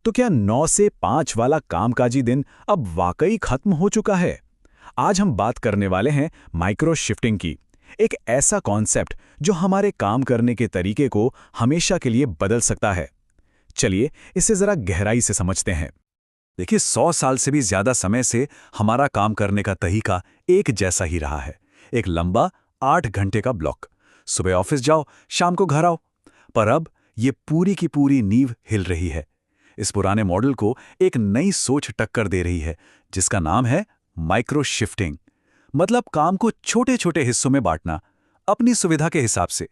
तो क्या 9 से 5 वाला कामकाजी दिन अब वाकई खत्म हो चुका है? आज हम बात करने वाले हैं माइक्रो शिफ्टिंग की, एक ऐसा कॉन्सेप्ट जो हमारे काम करने के तरीके को हमेशा के लिए बदल सकता है। चलिए इसे जरा गहराई से समझते हैं। देखिए, 100 साल से भी ज्यादा समय से हमारा काम करने का तरीका एक जैसा ही रहा है। एक लंबा 8 घंटे का ब्लॉक, सुबह ऑफिस जाओ, शाम को घर आओ। पर अब ये पूरी की पूरी नींव हिल रही है। इस पुराने मॉडल को एक नई सोच टक्कर दे रही है, जिसका नाम है माइक्रो शिफ्टिंग। मतलब काम को छोटे छोटे हिस्सों में बांटना, अपनी सुविधा के हिसाब से।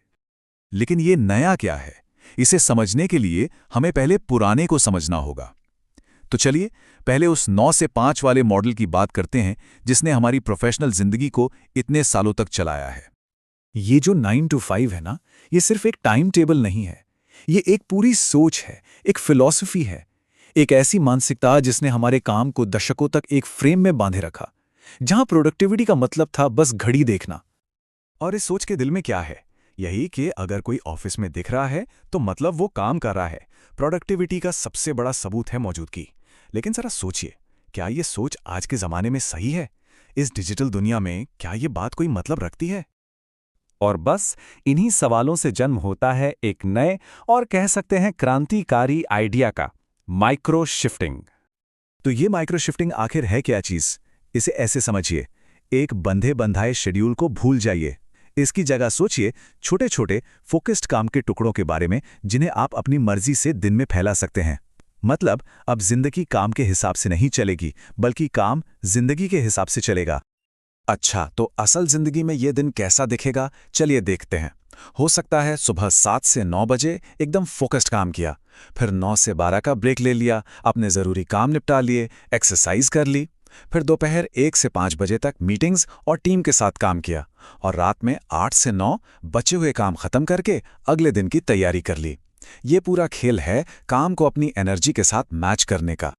लेकिन ये नया क्या है, इसे समझने के लिए हमें पहले पुराने को समझना होगा। तो चलिए पहले उस 9 से 5 वाले मॉडल की बात करते हैं, जिसने हमारी प्रोफेशनल जिंदगी को इतने सालों तक चलाया है। ये जो 9 to 5 है ना, ये सिर्फ एक टाइम टेबल नहीं है। ये एक पूरी सोच है, एक फिलॉसफी है, एक ऐसी मानसिकता जिसने हमारे काम को दशकों तक एक फ्रेम में बांधे रखा, जहां प्रोडक्टिविटी का मतलब था बस घड़ी देखना। और इस सोच के दिल में क्या है? यही कि अगर कोई ऑफिस में दिख रहा है तो मतलब वो काम कर रहा है। प्रोडक्टिविटी का सबसे बड़ा सबूत है मौजूदगी। लेकिन जरा सोचिए, क्या ये सोच आज के जमाने में सही है? इस डिजिटल दुनिया में क्या ये बात कोई मतलब रखती है? और बस इन्हीं सवालों से जन्म होता है एक नए और कह सकते हैं क्रांतिकारी आइडिया का, माइक्रो शिफ्टिंग। तो ये माइक्रो शिफ्टिंग आखिर है क्या चीज? इसे ऐसे समझिए, एक बंधे बंधाए शेड्यूल को भूल जाइए। इसकी जगह सोचिए छोटे छोटे फोकस्ड काम के टुकड़ों के बारे में, जिन्हें आप अपनी मर्जी से दिन में फैला सकते हैं। मतलब अब जिंदगी काम के हिसाब से नहीं चलेगी, बल्कि काम जिंदगी के हिसाब से चलेगा। अच्छा, तो असल जिंदगी में ये दिन कैसा दिखेगा? चलिए देखते हैं। हो सकता है सुबह 7 से 9 बजे एकदम फोकस्ड काम किया, फिर 9 से 12 का ब्रेक ले लिया, अपने ज़रूरी काम निपटा लिए, एक्सरसाइज कर ली, फिर दोपहर 1 से 5 बजे तक मीटिंग्स और टीम के साथ काम किया, और रात में 8 से 9 बचे हुए काम खत्म करके अगले दिन की तैयारी कर ली। ये पूरा खेल है काम को अपनी एनर्जी के साथ मैच करने का।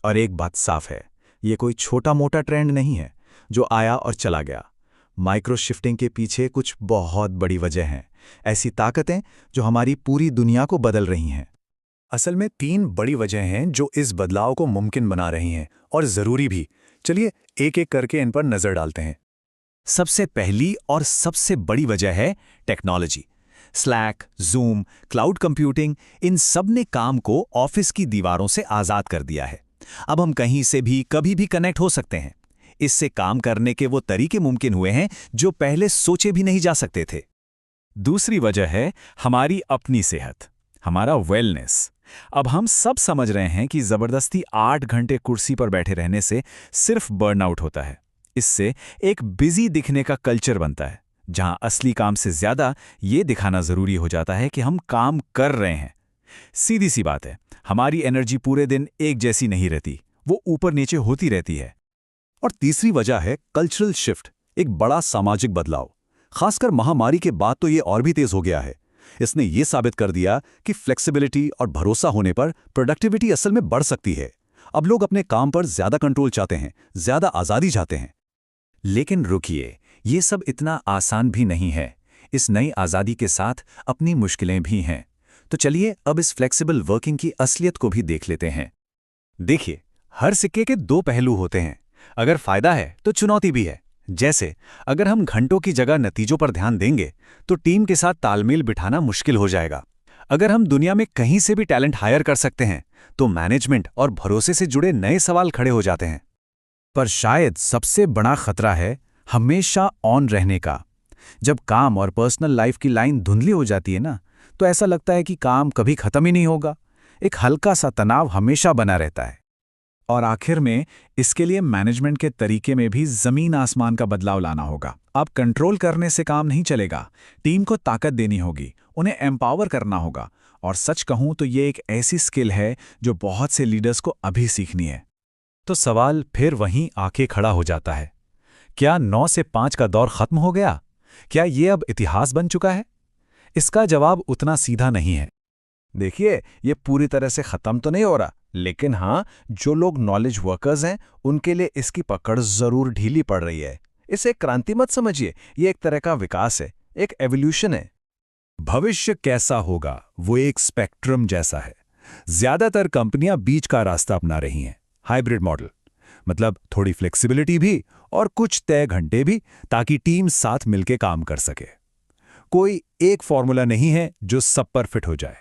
और एक बात साफ है, ये कोई छोटा मोटा ट्रेंड नहीं है जो आया और चला गया। माइक्रो शिफ्टिंग के पीछे कुछ बहुत बड़ी वजह हैं, ऐसी ताकतें जो हमारी पूरी दुनिया को बदल रही हैं। असल में 3 बड़ी वजह हैं जो इस बदलाव को मुमकिन बना रही हैं, और ज़रूरी भी। चलिए एक एक करके इन पर नज़र डालते हैं। सबसे पहली और सबसे बड़ी वजह है technology. Slack, Zoom, cloud computing, इन सब ने काम को ऑफिस की दीवारों से आज़ाद कर दिया है। अब हम कहीं से भी कभी भी कनेक्ट हो सकते हैं। इससे काम करने के वो तरीके मुमकिन हुए हैं जो पहले सोचे भी नहीं जा सकते थे। दूसरी वजह है हमारी अपनी सेहत, हमारा वेलनेस। अब हम सब समझ रहे हैं कि जबरदस्ती 8 घंटे कुर्सी पर बैठे रहने से सिर्फ बर्नआउट होता है। इससे एक बिजी दिखने का कल्चर बनता है, जहां असली काम से ज्यादा ये दिखाना जरूरी हो जाता है कि हम काम कर रहे हैं। सीधी सी बात है, हमारी एनर्जी पूरे दिन एक जैसी नहीं रहती, वो ऊपर नीचे होती रहती है। और तीसरी वजह है कल्चरल शिफ्ट, एक बड़ा सामाजिक बदलाव। खासकर महामारी के बाद तो ये और भी तेज हो गया है। इसने ये साबित कर दिया कि फ्लेक्सिबिलिटी और भरोसा होने पर प्रोडक्टिविटी असल में बढ़ सकती है। अब लोग अपने काम पर ज्यादा कंट्रोल चाहते हैं, ज्यादा आज़ादी चाहते हैं। लेकिन रुकिए, ये सब इतना आसान भी नहीं है। इस नई आज़ादी के साथ अपनी मुश्किलें भी हैं। तो चलिए अब इस फ्लेक्सिबल वर्किंग की असलियत को भी देख लेते हैं। देखिए, हर सिक्के के 2 पहलू होते हैं। अगर फायदा है तो चुनौती भी है। जैसे अगर हम घंटों की जगह नतीजों पर ध्यान देंगे तो टीम के साथ तालमेल बिठाना मुश्किल हो जाएगा। अगर हम दुनिया में कहीं से भी टैलेंट हायर कर सकते हैं तो मैनेजमेंट और भरोसे से जुड़े नए सवाल खड़े हो जाते हैं। पर शायद सबसे बड़ा खतरा है हमेशा ऑन रहने का। जब काम और पर्सनल लाइफ की लाइन धुंधली हो जाती है ना, तो ऐसा लगता है कि काम कभी खत्म ही नहीं होगा। एक हल्का सा तनाव हमेशा बना रहता है। और आखिर में इसके लिए मैनेजमेंट के तरीके में भी जमीन आसमान का बदलाव लाना होगा। अब कंट्रोल करने से काम नहीं चलेगा, टीम को ताकत देनी होगी, उन्हें एम्पावर करना होगा। और सच कहूं तो ये एक ऐसी स्किल है जो बहुत से लीडर्स को अभी सीखनी है। तो सवाल फिर वहीं आके खड़ा हो जाता है, क्या 9 से 5 का दौर खत्म हो गया? क्या ये अब इतिहास बन चुका है? इसका जवाब उतना सीधा नहीं है। देखिए, ये पूरी तरह से खत्म तो नहीं हो रहा, लेकिन हाँ, जो लोग नॉलेज वर्कर्स हैं उनके लिए इसकी पकड़ जरूर ढीली पड़ रही है। इसे क्रांति मत समझिए, ये एक तरह का विकास है, एक एवोल्यूशन है। भविष्य कैसा होगा वो एक स्पेक्ट्रम जैसा है। ज्यादातर कंपनियां बीच का रास्ता अपना रही हैं, हाइब्रिड मॉडल। मतलब थोड़ी फ्लेक्सिबिलिटी भी और कुछ तय घंटे भी, ताकि टीम साथ मिलके काम कर सके। कोई एक फॉर्मूला नहीं है जो सब पर फिट हो जाए।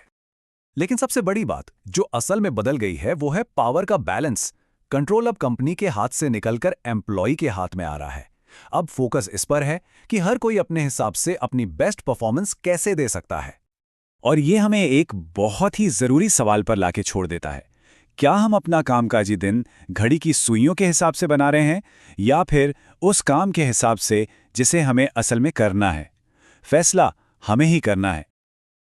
लेकिन सबसे बड़ी बात जो असल में बदल गई है वो है पावर का बैलेंस। कंट्रोल अब कंपनी के हाथ से निकलकर एम्प्लॉय के हाथ में आ रहा है। अब फोकस इस पर है कि हर कोई अपने हिसाब से अपनी बेस्ट परफॉर्मेंस कैसे दे सकता है। और ये हमें एक बहुत ही जरूरी सवाल पर लाके छोड़ देता है। क्या हम अपना कामकाजी दिन घड़ी की सुइयों के हिसाब से बना रहे हैं, या फिर उस काम के हिसाब से जिसे हमें असल में करना है? फैसला हमें ही करना है।